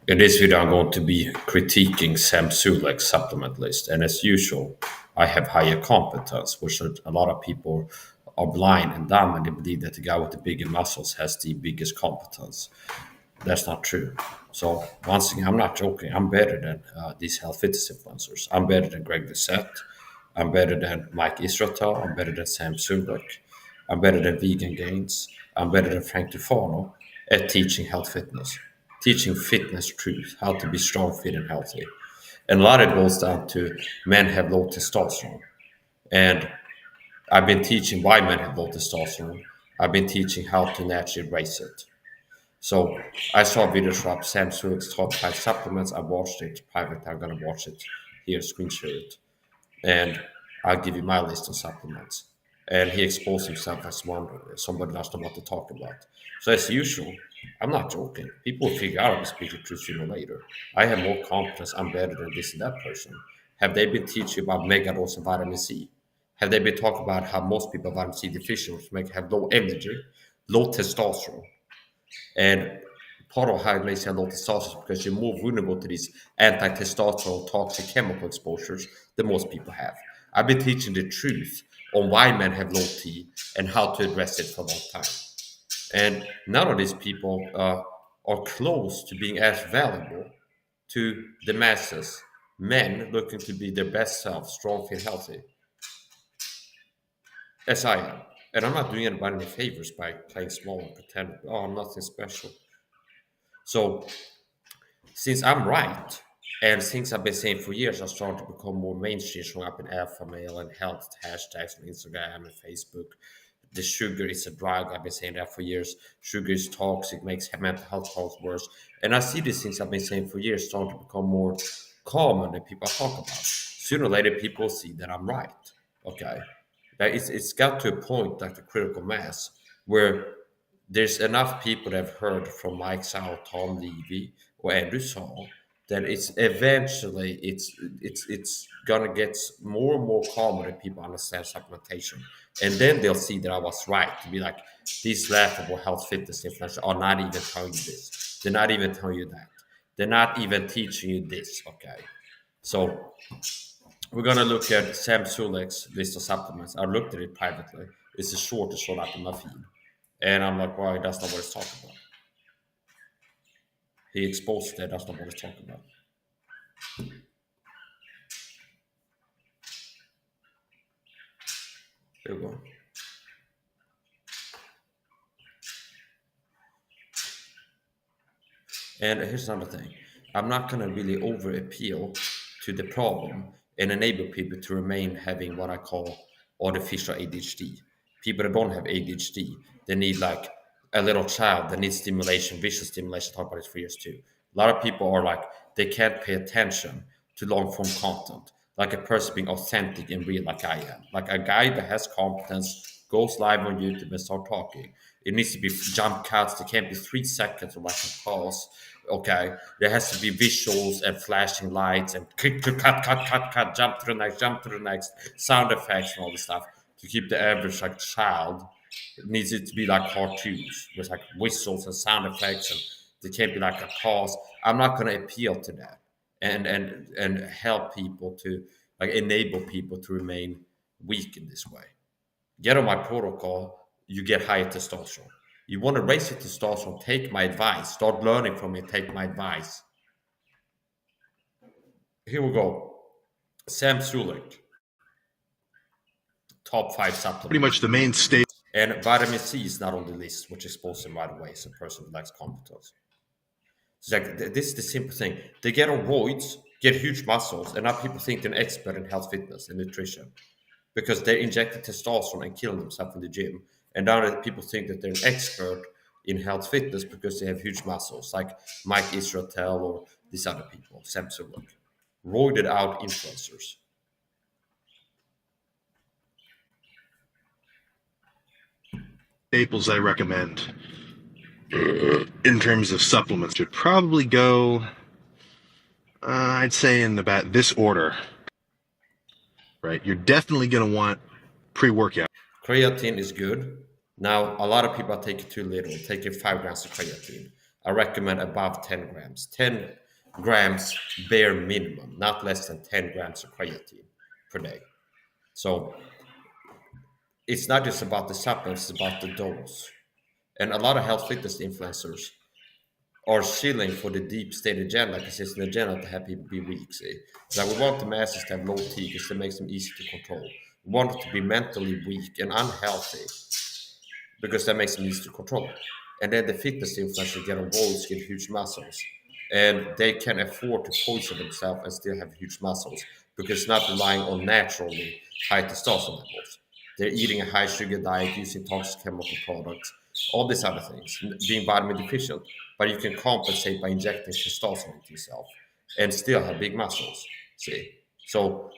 In this video, I'm going to be critiquing Sam Sulek's supplement list. And as usual, I have higher competence, which a lot of people are blind and dumb and they believe that the guy with the bigger muscles has the biggest competence. That's not true. So once again, I'm not joking. I'm better than these health fitness influencers. I'm better than Greg Bissett. I'm better than Mike Israel. I'm better than Sam Sulek. I'm better than Vegan Gains. I'm better than Frank Tufano at teaching health fitness, teaching fitness truth, how to be strong, fit, and healthy. And a lot of it boils down to men have low testosterone. And I've been teaching why men have low testosterone. I've been teaching how to naturally raise it. So I saw videos from Sam Sulek's top 5 supplements. I watched it private. I'm gonna watch it here, screen share it, and I'll give you my list of supplements. And he exposed himself as somebody doesn't know what to talk about. So as usual, I'm not joking. People will figure out I'm speaking truth sooner or later. I have more confidence. I'm better than this and that person. Have they been teaching about megadose and vitamin C? Have they been talking about how most people are vitamin C deficient, which have low energy, low testosterone? And part of how it makes you low testosterone is because you're more vulnerable to these anti-testosterone toxic chemical exposures than most people have. I've been teaching the truth on why men have low T and how to address it for a long time. And none of these people are close to being as valuable to the masses, men looking to be their best self, strong, fit, healthy, as I am. And I'm not doing anybody any favors by playing small and pretend, oh, I'm nothing special. So since I'm right, and things I've been saying for years are starting to become more mainstream, showing up in alpha male and health hashtags on Instagram and Facebook. The sugar is a drug. I've been saying that for years. Sugar is toxic, makes mental health problems worse. And I see these things I've been saying for years starting to become more common than people talk about. Sooner or later, people see that I'm right. Okay, but it's got to a point, like the critical mass, where there's enough people that have heard from Mike Sau, Tom Levy, or Andrew Saul that it's eventually it's gonna get more and more common that people understand supplementation, and then they'll see that I was right to be like these laughable health fitness influencers are not even telling you this. They're not even telling you that. They're not even teaching you this. Okay, so we're gonna look at Sam Sulek's list of supplements. I looked at it privately. It's the shortest one up in my feed. And I'm like, well, that's not what he's talking about. He exposed that. That's not what he's talking about. Here we go. And here's another thing. I'm not going to really over appeal to the problem and enable people to remain having what I call artificial ADHD. People that don't have ADHD, they need like a little child that needs stimulation, visual stimulation. I talk about it for years too. A lot of people are like, they can't pay attention to long form content, like a person being authentic and real, like I am. Like a guy that has competence goes live on YouTube and start talking. It needs to be jump cuts. There can't be 3 seconds of like a pause. Okay, there has to be visuals and flashing lights and cut, jump to the next, sound effects and all this stuff to keep the average like child. It needs it to be like cartoons with like whistles and sound effects, and there can't be like a pause. I'm not going to appeal to that and help people to like enable people to remain weak in this way. Get on my protocol, you get higher testosterone. You want to raise your testosterone, take my advice. Start learning from me, take my advice. Here we go. Sam Sulek, top 5 supplements. Pretty much the mainstay. And vitamin C is not on the list, which exposes him right away as a person who lacks competence. It's like this is the simple thing. They get on roids, get huge muscles, and now people think they're an expert in health, fitness, and nutrition because they injected testosterone and killing themselves in the gym. And now that people think that they're an expert in health, fitness because they have huge muscles, like Mike Israel or these other people, Sam Sulek, roided out influencers. Staples I recommend in terms of supplements should probably go, I'd say in about this order. Right, you're definitely going to want pre-workout. Creatine is good. Now, a lot of people are taking too little, taking 5 grams of creatine. I recommend above 10 grams. 10 grams bare minimum, not less than 10 grams of creatine per day. So it's not just about the supplements, it's about the dose. And a lot of health fitness influencers are shilling for the deep state agenda because it's an agenda to have people be weak. See, like we want the masses to have low T because it makes them easy to control. We want it to be mentally weak and unhealthy because that makes them easy to control. And then the fitness influencers get on boards, get huge muscles, and they can afford to poison themselves and still have huge muscles because it's not relying on naturally high testosterone levels. They're eating a high sugar diet, using toxic chemical products, all these other things, being vitamin deficient. But you can compensate by injecting testosterone into yourself and still have big muscles. See, so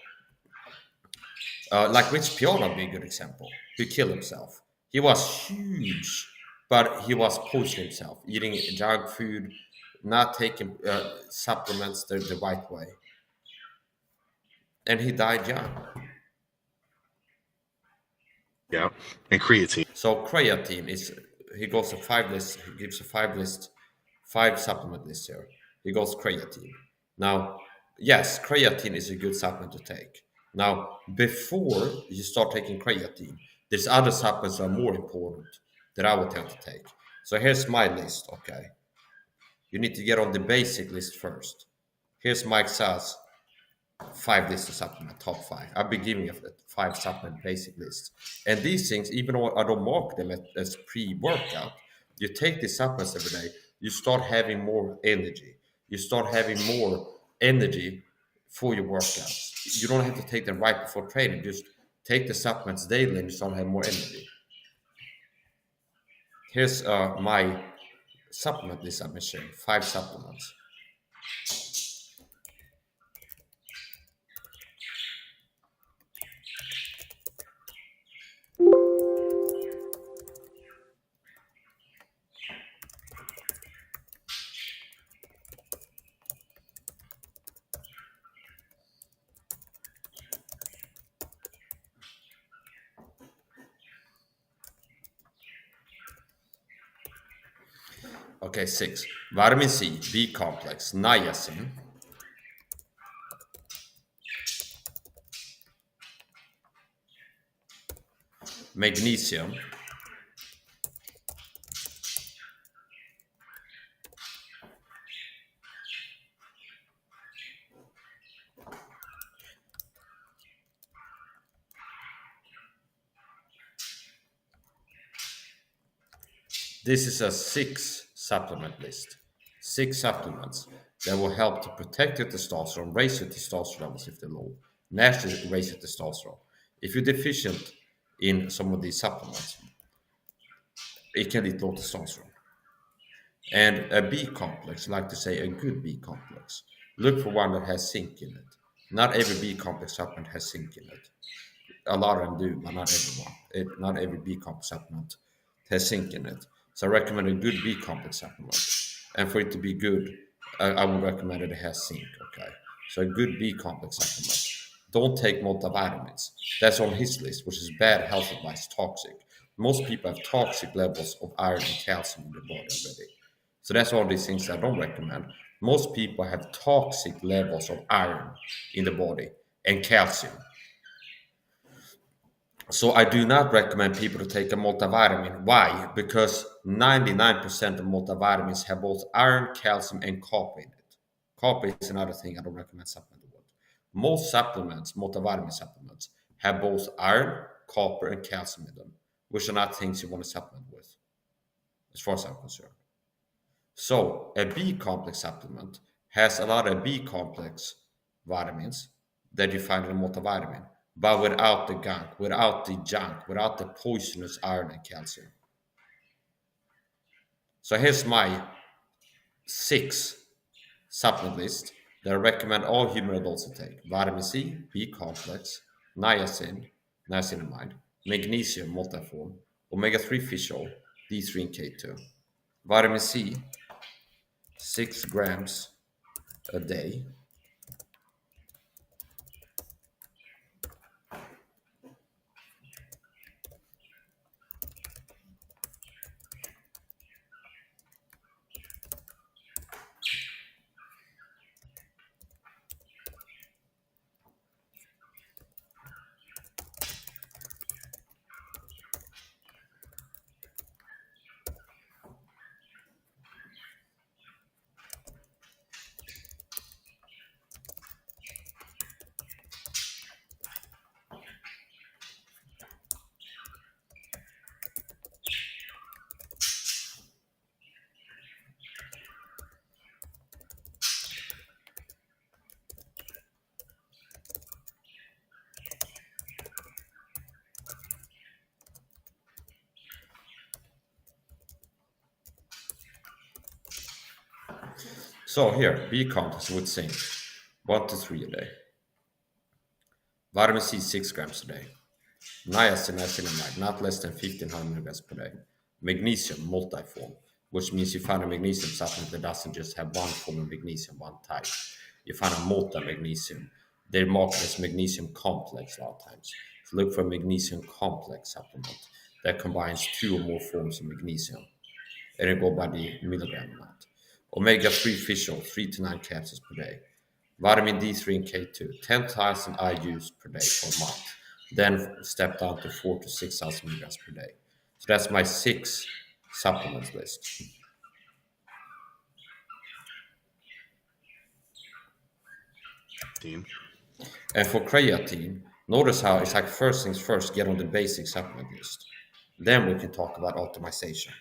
like Rich Piana being a good example, who killed himself. He was huge, but he was pushing himself, eating junk food, not taking supplements the right way, and he died young. Yeah. And creatine. So creatine is he goes to five list. He gives a five supplement list here. He goes creatine. Now, yes, creatine is a good supplement to take. Now, before you start taking creatine, there's other supplements that are more important that I would tend to take. So here's my list. Okay, you need to get on the basic list first. Here's Mike Sass five lists of supplement, top five. I've been giving you five supplement basic lists. And these things, even though I don't mark them as pre-workout, you take these supplements every day, you start having more energy. You start having more energy for your workouts. You don't have to take them right before training. Just take the supplements daily and you start having more energy. Here's my supplement list I've been sharing, five supplements. Okay, six. Vitamin C, B complex, niacin, magnesium, this is a six supplement list. Six supplements that will help to protect your testosterone, raise your testosterone levels if they're low, naturally raise your testosterone. If you're deficient in some of these supplements, it can lead to low testosterone. And a B complex, like to say a good B complex, look for one that has zinc in it. Not every B complex supplement has zinc in it. A lot of them do, but not everyone. Not every B complex supplement has zinc in it. So I recommend a good B complex supplement. And for it to be good, I would recommend that it has zinc. Okay, so a good B complex supplement. Don't take multivitamins. That's on his list, which is bad health advice, toxic. Most people have toxic levels of iron and calcium in their body already. So that's all these things I don't recommend. Most people have toxic levels of iron in the body and calcium. So I do not recommend people to take a multivitamin. Why? Because 99% of multivitamins have both iron, calcium, and copper in it. Copper is another thing I don't recommend supplementing with. Most supplements, multivitamin supplements, have both iron, copper, and calcium in them, which are not things you want to supplement with, as far as I'm concerned. So a B complex supplement has a lot of B complex vitamins that you find in a multivitamin, but without the poisonous iron and calcium. So here's my six supplement list that I recommend all human adults to take: vitamin C, B complex, niacinamide, magnesium multiform, omega-3 fish oil, D3 and K2. Vitamin C, 6 grams a day. So here, B complex with zinc, 1 to 3 a day. Vitamin C, 6 grams a day. Niacinamide, not less than 1500 milligrams per day. Magnesium, multiform, which means you find a magnesium supplement that doesn't just have one form of magnesium, one type. You find a multi-magnesium. They're marketed as magnesium complex a lot of times. So look for a magnesium complex supplement that combines two or more forms of magnesium, and it go by the milligram amount. Omega-3 fish oil, 3 to 9 capsules per day. Vitamin D3 and K2, 10,000 IUs per day for a month. Then step down to 4 to 6,000 milligrams per day. So that's my 6 supplements list. Team. And for creatine, notice how it's like first things first, get on the basic supplement list. Then we can talk about optimization.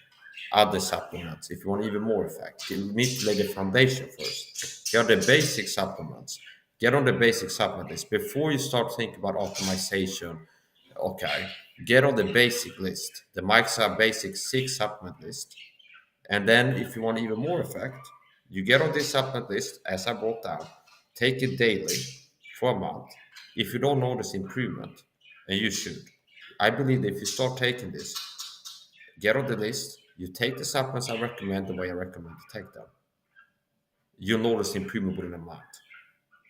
Other supplements, if you want even more effect, you need to lay the foundation first. Get the basic supplements. Get on the basic supplement list before you start thinking about optimization. Okay, get on the basic list, the Microsoft Basic 6 supplement list. And then if you want even more effect, you get on this supplement list, as I brought down, take it daily for a month. If you don't notice improvement, and you should, I believe that if you start taking this, get on the list, you take the supplements I recommend the way I recommend to take them, you'll notice improvement within a month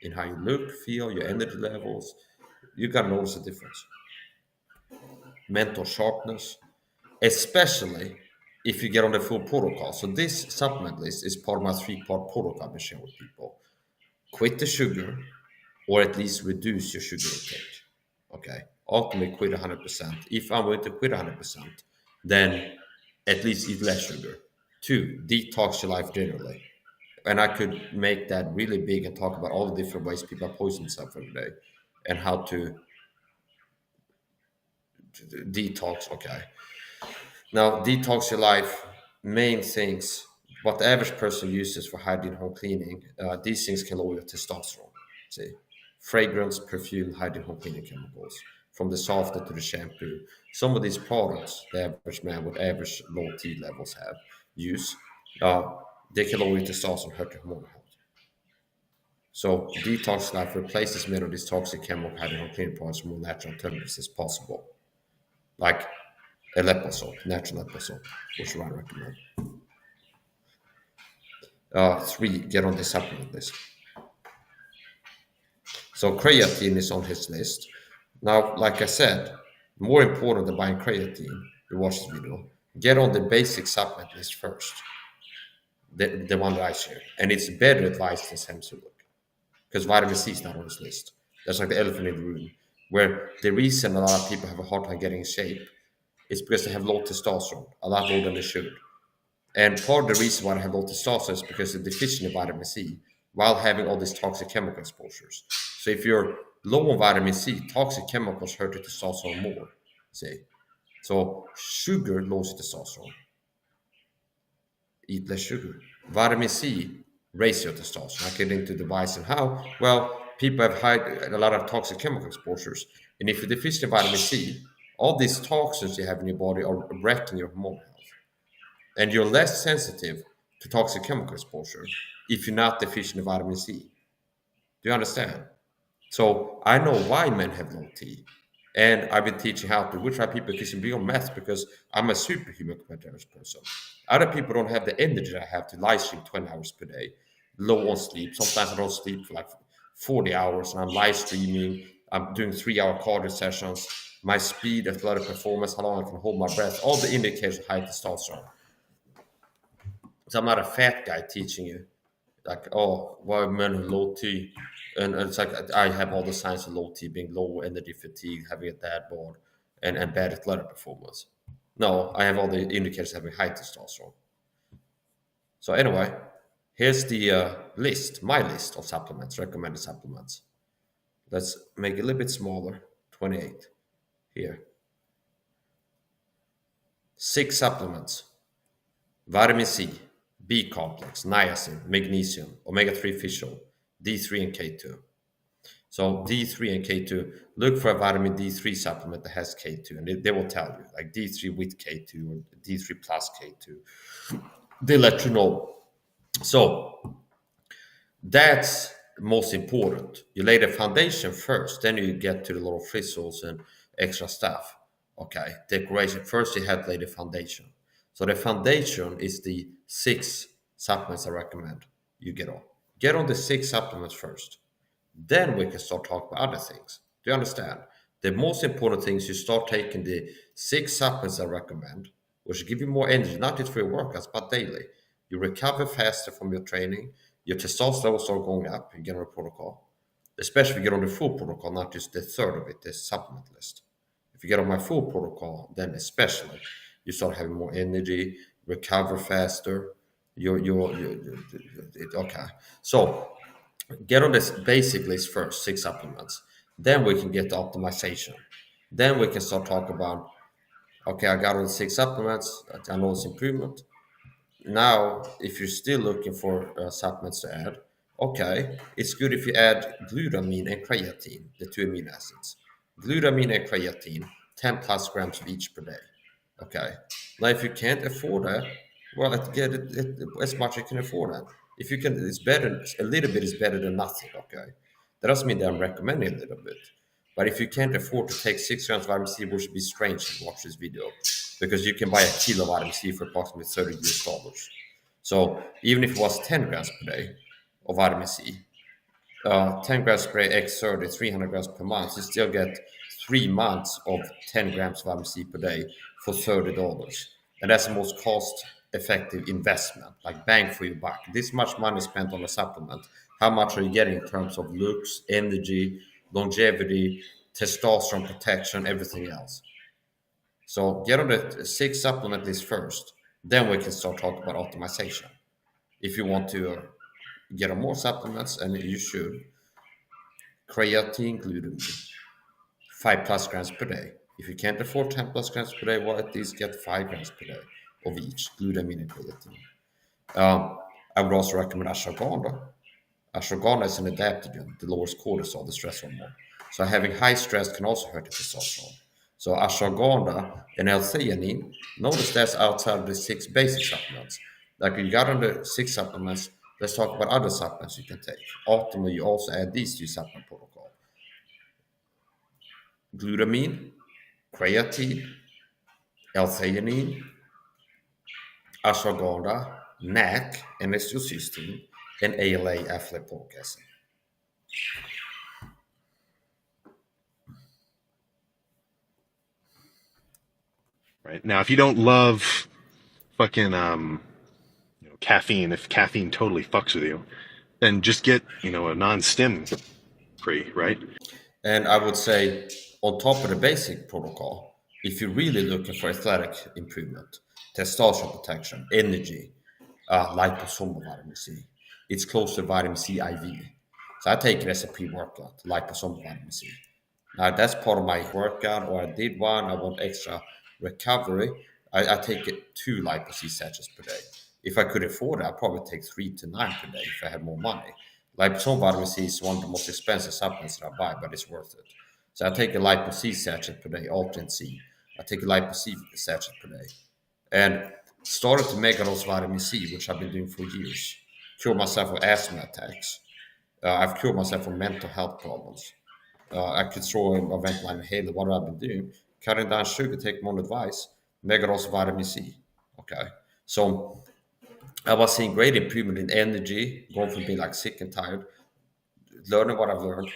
in how you look, feel, your energy levels. You're gonna notice a difference. Mental sharpness, especially if you get on the full protocol. So this supplement list is part of my 3-part protocol I've been sharing with people. Quit the sugar, or at least reduce your sugar intake. Okay, ultimately quit 100%. If I'm going to quit 100%, then at least eat less sugar. 2, detox your life generally. And I could make that really big and talk about all the different ways people poison themselves every day and how to detox. Okay. Now, detox your life, main things, what the average person uses for hygiene, home cleaning, these things can lower your testosterone. See, fragrance, perfume, hygiene, home cleaning chemicals, from the softener to the shampoo. Some of these products, the average man with average low T levels use, they can lower your testosterone, hurt your hormonal health. So, detox life replaces many of these toxic chemical hygiene, home cleaning products with more natural alternatives as possible, like a leopard soap, natural leopard soap, which I recommend. 3, get on the supplement list. So creatine is on his list. Now, like I said, more important than buying creatine, you watch this video, get on the basic supplement list first, the one that I share. And it's better advice than Sulek, because vitamin C is not on his list. That's like the elephant in the room, where the reason a lot of people have a hard time getting in shape is because they have low testosterone, a lot lower than they should. And part of the reason why I have low testosterone is because they're deficient in vitamin C while having all these toxic chemical exposures. So if you're low on vitamin C, toxic chemicals hurt your testosterone more. See? So sugar lowers testosterone. Eat less sugar. Vitamin C raises your testosterone. I get into the whys and how. Well, people have a lot of toxic chemical exposures. And if you're deficient in vitamin C, all these toxins you have in your body are wrecking your hormonal health. And you're less sensitive to toxic chemical exposure if you're not deficient in vitamin C. Do you understand? So I know why men have low T. And I've been teaching how to, which why people can be on meth, because I'm a superhuman compared to average person. Other people don't have the energy I have to live stream 20 hours per day, low on sleep. Sometimes I don't sleep for like 40 hours and I'm live streaming. I'm doing 3-hour cardio sessions. My speed, athletic performance, how long I can hold my breath, all the indicators of high testosterone. So I'm not a fat guy teaching you, like, oh, why men have low T, and it's like I have all the signs of low T, being low energy, fatigue, having a dad bod, and bad athletic performance. No, I have all the indicators having high testosterone. So anyway, here's the list, my list of supplements, recommended supplements. Let's make it a little bit smaller, 28 here. 6 supplements: vitamin C, B complex, niacin, magnesium, omega-3 fish oil, D3 and K2. So D3 and K2, look for a vitamin D3 supplement that has K2, and they will tell you, like D3 with K2 or D3 plus K2. They let you know. So That's most important. You lay the foundation first, then you get to the little frizzles and extra stuff. Okay, decoration. First, you have to lay the foundation. So the foundation is the six supplements I recommend you get on. Get on the six supplements first. Then we can start talking about other things. Do you understand? The most important thing is you start taking the six supplements I recommend, which give you more energy, not just for your workouts, but daily. You recover faster from your training. Your testosterone start going up. You get on a protocol, especially if you get on the full protocol, not just the third of it, the supplement list. If you get on my full protocol, then especially you start having more energy, recover faster. Okay. So get on this basic list first, six supplements. Then we can get to optimization. Then we can start talking about, okay, I got all the six supplements, I know it's improvement. Now, if you're still looking for supplements to add, okay, it's good if you add glutamine and creatine, the two amino acids. Glutamine and creatine, 10 plus grams of each per day. Okay. Now, if you can't afford that, well, get it as much as you can afford that. If you can, it's better. A little bit is better than nothing. Okay. That doesn't mean that I'm recommending a little bit. But if you can't afford to take 6 grams of vitamin C, which would be strange if you watch this video, because you can buy a kilo of vitamin C for approximately $30 US. So even if it was 10 grams per day of vitamin C, 10 grams per day x 30, 300 grams per month, you still get 3 months of 10 grams of vitamin C per day for $30. And that's the most cost effective investment, like bang for your buck. This much money spent on a supplement. How much are you getting in terms of looks, energy, longevity, testosterone protection, everything else? So get on the six supplement list first. Then we can start talking about optimization. If you want to get on more supplements, and you should, creatine, glutamine, 5 plus grams per day. If you can't afford 10 plus grams per day, well, at least get 5 grams per day of each, glutamine and creatine. I would also recommend ashwagandha. Ashwagandha is an adaptogen that lowers cortisol, the stress hormone. So having high stress can also hurt the testosterone. So ashwagandha and L-theanine, notice that's outside of the six basic supplements. Like you got on the six supplements, let's talk about other supplements you can take. Optimally, you also add these two supplement protocol: glutamine, creatine, L-theanine, ashwagandha, NAC, N-acetylcysteine, and ALA, alpha-lipoic acid. Right now, if you don't love fucking caffeine, if caffeine totally fucks with you, then just get a non-stim free, right? And I would say, on top of the basic protocol, if you're really looking for athletic improvement, testosterone protection, energy, liposomal vitamin C, it's close to vitamin C IV. So I take it as a pre-workout, liposomal vitamin C. Now that's part of my workout, or I did one. I want extra recovery. I take it 2 lipo-C sachets per day. If I could afford it, I'd probably take 3 to 9 per day if I had more money. Liposomal vitamin C is one of the most expensive supplements that I buy, but it's worth it. So I take a lipo-C sachet per day, alternate C. I take a lipo-C sachet per day, and started to make those vitamin C, which I've been doing for years. Cure myself of asthma attacks. I've cured myself from mental health problems. I could throw a vent line, hey, what have I been doing? Cutting down sugar, take my own advice, mega dose of vitamin C. Okay. So I was seeing great improvement in energy, going from being like sick and tired, learning what I've learned.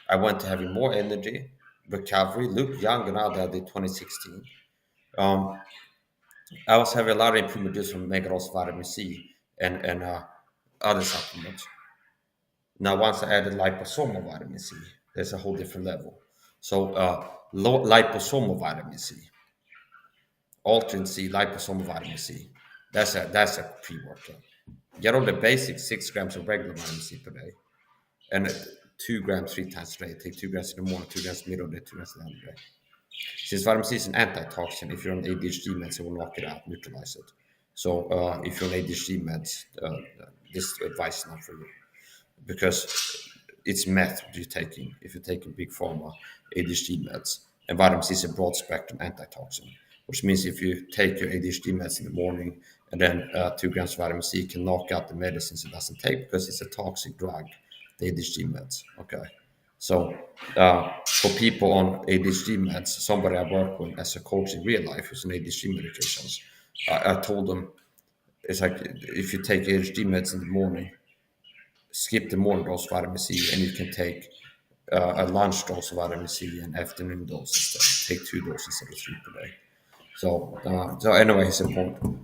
I went to having more energy, recovery, look younger now than I did 2016. Um, I was having a lot of improvement just from mega dose of vitamin C and other supplements. Now, once I added liposomal vitamin C, there's a whole different level. So, liposomal vitamin C, alternate C, liposomal vitamin C. That's a pre-workout. Get on the basic 6 grams of regular vitamin C per day, and 2 grams 3 times a day. Take 2 grams in the morning, 2 grams in the middle of the day, 2 grams in the end of the day. Since vitamin C is an antitoxin, if you're on ADHD meds, it will knock it out, neutralize it. So, if you're on ADHD meds, this advice is not for you, because it's meth you're taking if you're taking big pharma ADHD meds. And vitamin C is a broad spectrum antitoxin, which means if you take your ADHD meds in the morning and then 2 grams of vitamin C can knock out the medicines it doesn't take because it's a toxic drug, the ADHD meds. Okay, so for people on ADHD meds, somebody I work with as a coach in real life who's on ADHD medications, I told them it's like if you take ADHD meds in the morning, skip the morning dose of vitamin C, and you can take a lunch dose of vitamin C and afternoon dose instead. Take 2 doses instead of 3 per day. So anyway, it's important.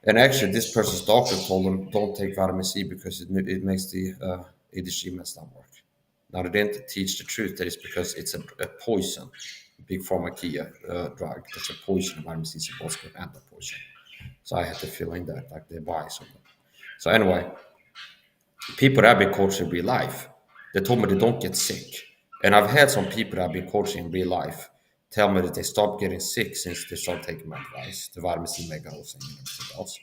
And actually, this person's doctor told him don't take vitamin C because it makes the ADHD meds not work. Now they didn't teach the truth that it's because it's a poison, big pharmacia drug that's a poison. Vitamin C is supposed to be an anti-poison. So I had to fill in that like they buy something. So anyway, people that I've been coaching in real life, they told me they don't get sick. And I've had some people that I've been coaching in real life tell me that they stopped getting sick since they started taking my advice, the vitamin C mega dose and everything else.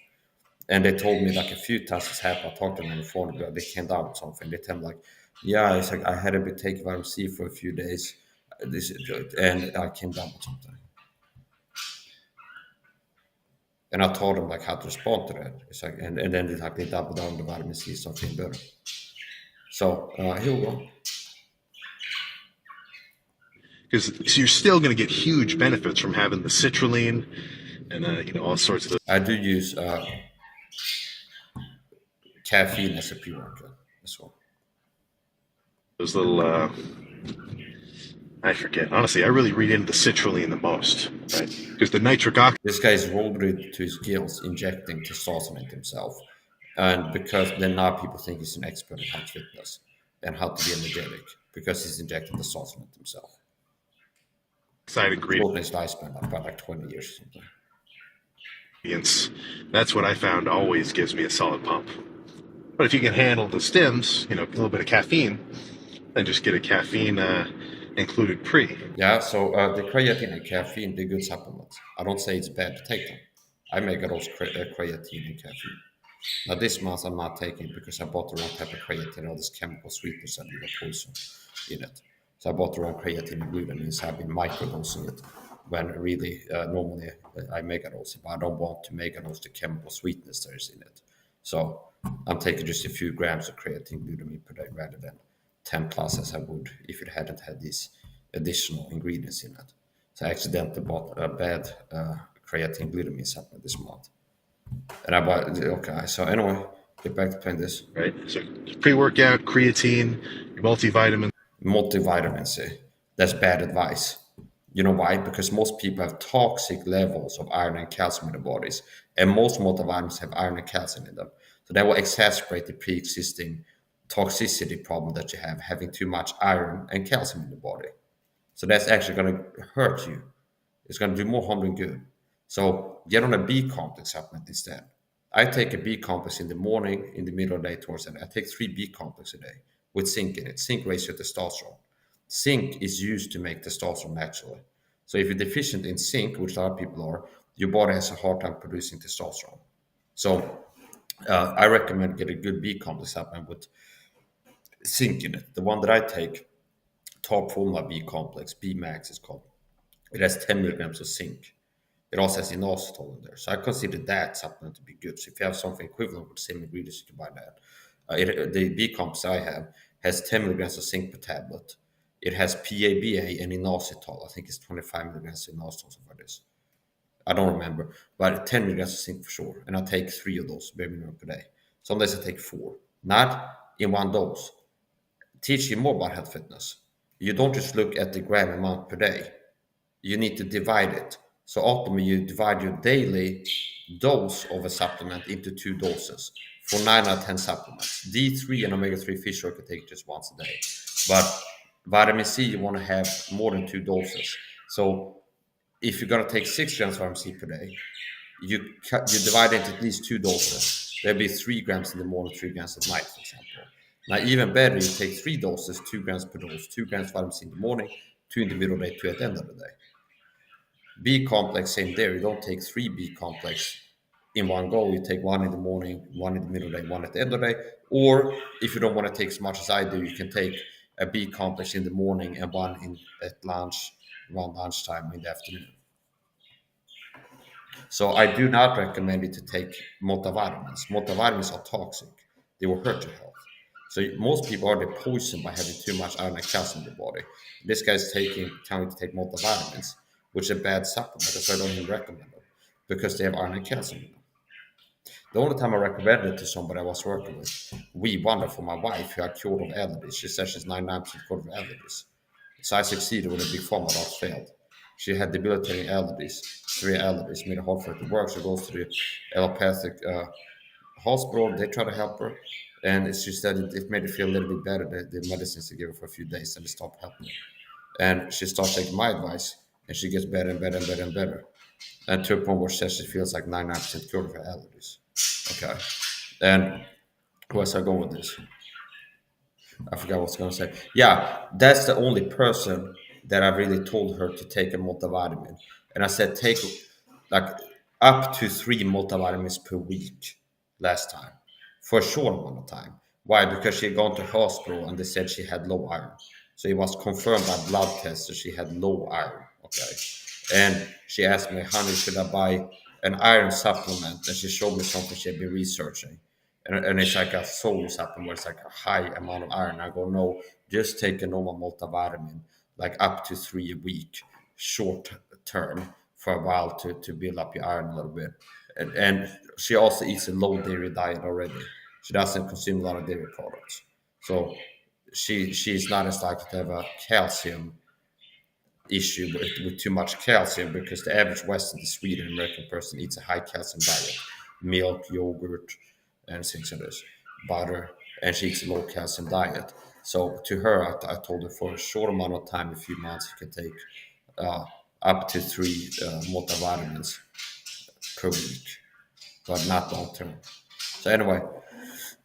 And they told me like a few times it's happened. I talked to them on the phone, they came down with something. They tell me like, yeah, it's like I hadn't been taking vitamin C for a few days, and I came down with something. And I told them like how to respond to that. It's like, and then they doubled down the vitamin C, something better. So here we go. Because you're still going to get huge benefits from having the citrulline and all sorts of those. I do use caffeine as a pre-workout as well. Those little I forget. Honestly, I really read into the citrulline the most, right? Because the nitric oxide. This guy is rolled to his gills, injecting testosterone into himself, and because then now people think he's an expert in health fitness and how to be energetic because he's injecting testosterone into himself. Side ingredient. His lifespan about like 20 years or something. That's what I found always gives me a solid pump. But if you can handle the stims, a little bit of caffeine, then just get a caffeine included pre. Yeah, so the creatine and caffeine, they're good supplements. I don't say it's bad to take them. I make a dose creatine and caffeine. Now this month I'm not taking it because I bought the wrong type of creatine, all this chemical sweetness and the poison in it. So I bought the wrong creatine and glutamine, so I've been microdosing it when really normally I megadose it, but I don't want to megadose the chemical sweetness that is in it. So I'm taking just a few grams of creatine glutamine per day rather than 10 plus as I would if it hadn't had these additional ingredients in it. So I accidentally bought a bad creatine glutamine supplement this month. And I bought, okay, so anyway, get back to playing this. Right, so pre-workout, creatine, multivitamins. Multivitamins, that's bad advice. You know why? Because most people have toxic levels of iron and calcium in their bodies, and most multivitamins have iron and calcium in them. So that will exacerbate the pre-existing toxicity problem that you have, having too much iron and calcium in the body. So that's actually going to hurt you. It's going to do more harm than good. So get on a B complex supplement instead. I take a B complex in the morning, in the middle of the day, towards the night. I take 3 B complex a day with zinc in it. Zinc raises your testosterone. Zinc is used to make testosterone naturally. So if you're deficient in zinc, which a lot of people are, your body has a hard time producing testosterone. So I recommend get a good B complex supplement with zinc in it. The one that I take, top formula B complex, B max is called. It has 10 milligrams of zinc. It also has inositol in there. So I consider that supplement to be good. So if you have something equivalent with the same ingredients, you can buy that. The B complex I have has 10 milligrams of zinc per tablet. It has PABA and inositol. I think it's 25 milligrams of inositol, something like this. I don't remember, but 10 milligrams of zinc for sure. And I take 3 of those bare minimum per day. Some days I take 4. Not in one dose. Teach you more about health fitness. You don't just look at the gram amount per day. You need to divide it. So ultimately, you divide your daily dose of a supplement into 2 doses for 9 out of 10 supplements. D3 and omega-3 fish oil you can take just once a day. But vitamin C, you want to have more than 2 doses. So if you're going to take 6 grams of vitamin C per day, you divide it into at least 2 doses. There'll be 3 grams in the morning, 3 grams at night, for example. Now, even better, you take 3 doses, 2 grams per dose, 2 grams of vitamin C in the morning, 2 in the middle of the day, 2 at the end of the day. B complex, same there. You don't take 3 B complex in one go. You take 1 in the morning, 1 in the middle of the day, 1 at the end of the day. Or if you don't want to take as much as I do, you can take a B complex in the morning and 1 at lunch, around lunchtime in the afternoon. So I do not recommend you to take multivitamins. Multivitamins are toxic. They will hurt your health. So most people are poisoned by having too much iron and calcium in the body. This guy's telling you to take multivitamins, which is a bad supplement. That's why I don't even recommend them because they have iron and calcium in them. The only time I recommended it to somebody I was working with, we wonder for my wife who had cured of allergies. She said she's 99% cured of allergies. So I succeeded with a big pharma that failed. She had debilitating allergies, severe allergies, made it hard for her to work. She goes to the allopathic hospital. They try to help her. And she said it made her feel a little bit better, the medicines they gave her for a few days, and they stopped helping her. And she starts taking my advice, and she gets better and better and better and better. And to a point where she says she feels like 99% cured of her allergies. Okay. And where was I going with this? I forgot what I was going to say. Yeah, that's the only person that I really told her to take a multivitamin. And I said, take like up to 3 multivitamins per week last time for a short amount of time. Why? Because she had gone to hospital and they said she had low iron. So it was confirmed by blood tests that she had low iron. Okay. And she asked me, honey, should I buy an iron supplement? And she showed me something she had been researching. And it's like a soul supplement where it's like a high amount of iron. I go, no, just take a normal multivitamin, like up to 3 a week, short term for a while to build up your iron a little bit. And she also eats a low dairy diet already. She doesn't consume a lot of dairy products. So she's not as likely to have a calcium issue with too much calcium because the average Western, the Sweden American person eats a high calcium diet, milk, yogurt, and things like this, butter, and she eats a low calcium diet. So to her, I told her for a short amount of time, a few months, you can take uh, up to 3 multivitamins per week, but not long term. So anyway,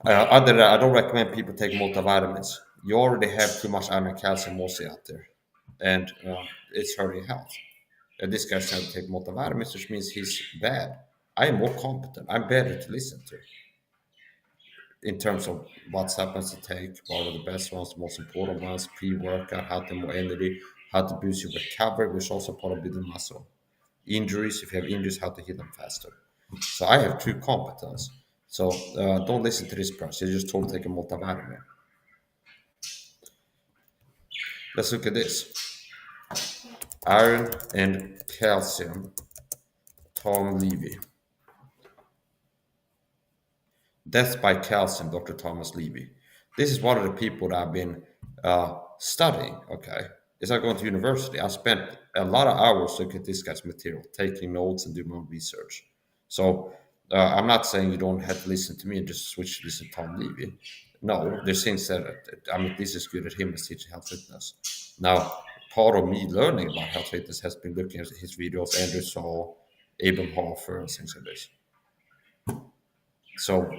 other than that, I don't recommend people take multivitamins. You already have too much iron and calcium mostly out there, and it's hurting your health. And this guy's trying to take multivitamins, which means he's bad. I am more competent. I'm better to listen to in terms of what supplements to take, what are the best ones, the most important ones, pre-workout, how to more energy, how to boost your recovery, which is also part of building muscle. Injuries, if you have injuries, how to heal them faster. So I have true competence. So don't listen to this person. You just told to take a multivitamin. Let's look at this. Iron and calcium, Tom Levy. Death by Calcium, Dr. Thomas Levy. This is one of the people that I've been studying. Okay, as I go to university, I spent a lot of hours looking at this guy's material, taking notes and doing my own research. So I'm not saying you don't have to listen to me and just switch to listen to Tom Levy. No, there's things that I'm at least as good at him as teaching health fitness. Now, part of me learning about health fitness has been looking at his videos, Andrew Saul, Abram Hofer, and things like this. So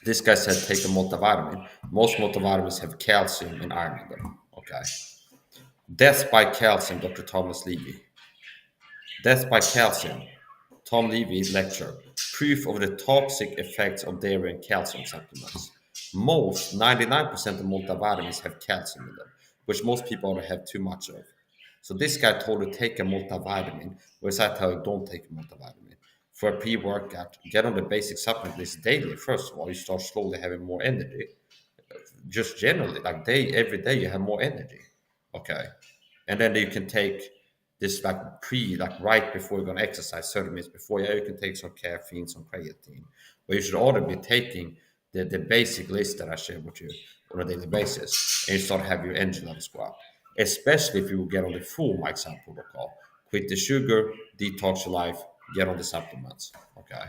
this guy said take a multivitamin. Most multivitamins have calcium and iron in them. Okay. Death by calcium, Dr. Thomas Levy. Death by calcium. Tom Levy lecture. Proof of the toxic effects of dairy and calcium supplements. Most, 99% of multivitamins have calcium in them, which most people already have too much of. So this guy told you take a multivitamin, whereas I tell you don't take a multivitamin. For a pre-workout, get on the basic supplement list daily. First of all, you start slowly having more energy. Just generally, like every day, you have more energy. Okay, and then you can take this like right before you're gonna exercise, 30 minutes before. Yeah, you can take some caffeine, some creatine, but you should already be taking the basic list that I share with you on a daily basis, and you start having your energy levels go up. Especially if you will get on the full Mike Sam protocol, quit the sugar, detox your life, get on the supplements. Okay.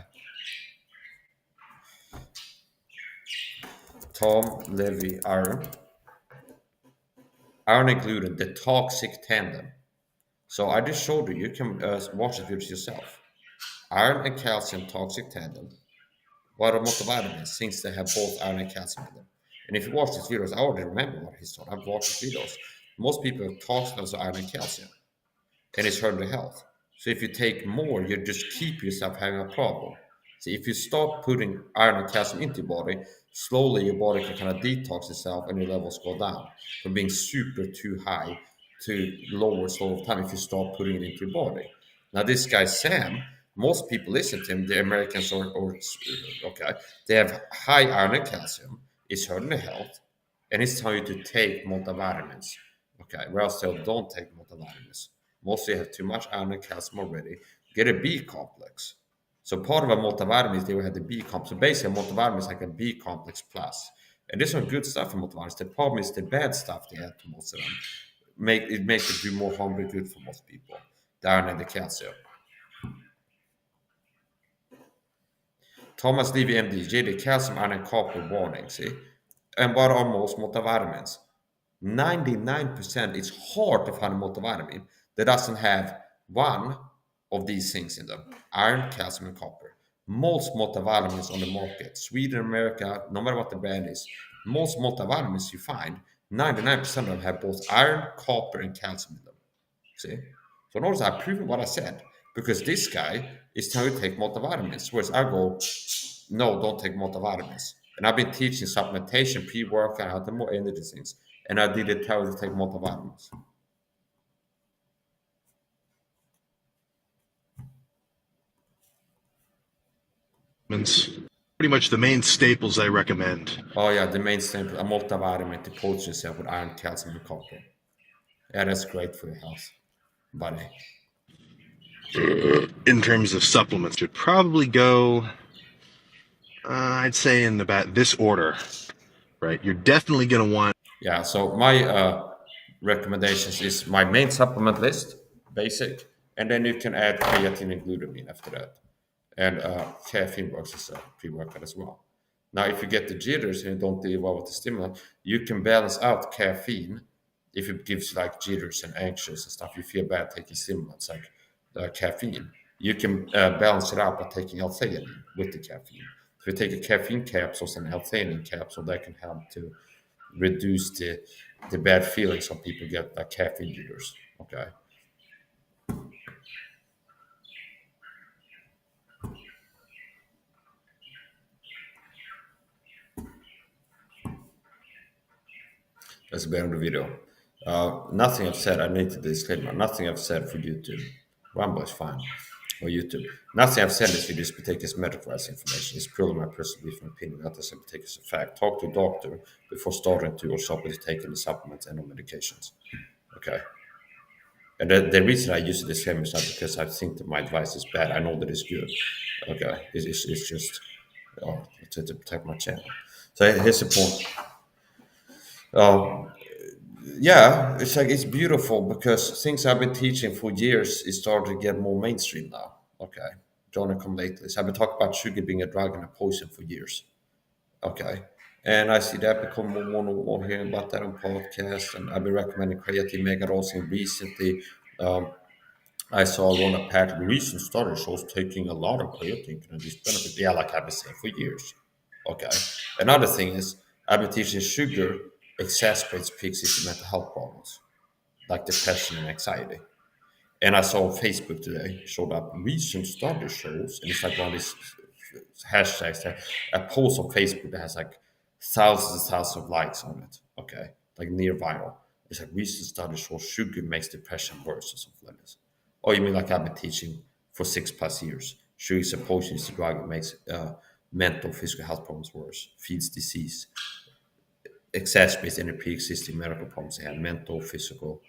Tom Levy, iron and gluten, the toxic tandem. So I just showed you. You can watch the videos yourself. Iron and calcium toxic tandem. What are multivitamins? Things that have both iron and calcium in them. And if you watch these videos, I already remember what he's taught. I've watched his videos. Most people have talked about iron and calcium, and it's hurting their health. So if you take more, you just keep yourself having a problem. So if you stop putting iron and calcium into your body, slowly your body can kind of detox itself and your levels go down from being super too high to lower slow of time if you stop putting it into your body. Now this guy Sam most people listen to him, the Americans or okay, they have high iron and calcium. It's hurting the health, and it's telling you to take multivitamins. Okay, whereas they don't take multivitamins. Mostly have too much iron and calcium already. Get a B complex. So part of a multivitamin is they will have the B complex. So basically, a multivitamin is like a B complex plus. And there's some good stuff in multivitamins. The problem is the bad stuff they add to most of them. Makes it do more harm than good for most people. The iron and the calcium. Thomas Levy, MD, JD, calcium, iron, and copper warning. See, and what are most multivitamins? 99%. It's hard to find a multivitamin that doesn't have one of these things in them: iron, calcium, and copper. Most multivitamins on the market, Sweden, America, no matter what the brand is, most multivitamins you find, 99% of them have both iron, copper, and calcium in them. See? So notice I've proven what I said because this guy is telling you to take multivitamins, whereas I go, no, don't take multivitamins. And I've been teaching supplementation, pre-workout, how to more energy things, and I didn't tell you to take multivitamins. Pretty much the main staples I recommend. Oh yeah, the main thing, a multivitamin to poach yourself with iron, calcium, and copper. Yeah, that's great for your health, buddy. In terms of supplements, should probably go, I'd say in about this order, right? You're definitely going to want. Yeah, so my recommendations is my main supplement list, basic, and then you can add creatine and glutamine after that. And caffeine works as a pre-workout as well. Now, if you get the jitters and you don't deal well with the stimulant, you can balance out caffeine. If it gives you like jitters and anxious and stuff, you feel bad taking stimulants like caffeine. You can balance it out by taking L-theanine with the caffeine. If you take a caffeine capsule and L-theanine capsule, that can help to reduce the bad feelings some people get like caffeine jitters. Okay. That's the end of the video. Nothing I've said, I need to disclaimer, nothing I've said for YouTube. Rumble is fine. Or YouTube. Nothing I've said in this video is to take as medical as information. It's purely my personal belief and opinion, not as I take as a fact. Talk to a doctor before starting to or stop with taking the supplements and or medications. Okay. And the reason I use the disclaimer is not because I think that my advice is bad. I know that it's good. Okay. It's just to protect my channel. So here's the point. Yeah, it's like it's beautiful because things I've been teaching for years is starting to get more mainstream now. Okay, John come lately. So I've been talking about sugar being a drug and a poison for years. Okay, and I see that become more hearing about that on podcasts, and I've been recommending creatine mega dosing recently. Um, I saw one of Patrick recent study shows taking a lot of creatine can reduce benefit. Yeah, like I've been saying for years. Okay. Another thing is I've been teaching sugar exacerbates pre-existing mental health problems like depression and anxiety. And I saw on Facebook today showed up recent study shows, and it's like one of these hashtags that a post on Facebook that has like thousands and thousands of likes on it. Okay, like near viral. It's like recent study shows sugar makes depression worse or something like this. Oh, you mean like I've been teaching for 6+ years? Sugar is a poison, it's a drug. It makes mental, physical health problems worse, feeds disease, exacerbates any pre-existing medical problems they have, mental, physical.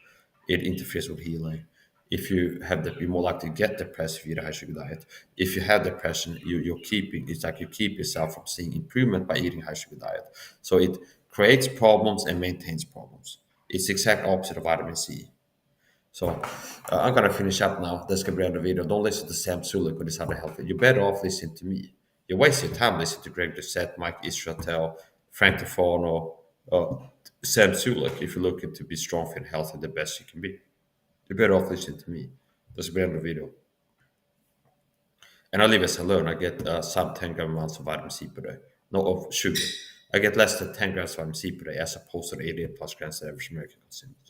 It interferes with healing. If you have that, you're more likely to get depressed if you eat a high sugar diet. If you have depression, you're keeping, it's like you keep yourself from seeing improvement by eating high sugar diet. So it creates problems and maintains problems. It's the exact opposite of vitamin C. So I'm gonna finish up now. That's gonna be the end of the video. Don't listen to Sam Sulek with this other healthy. You're better off listening to me. You waste your time listening to Greg Doucette, Mike Israel, Frank Tufano, Sam Sulek if you're looking to be strong, fit, and healthy, the best you can be. You're better off listening to me. That's the end of the video. And I live as I learn. I get some 10 gram amounts of vitamin C per day. No, of sugar. I get less than 10 grams of vitamin C per day as opposed to the 88+ grams that average American consumes.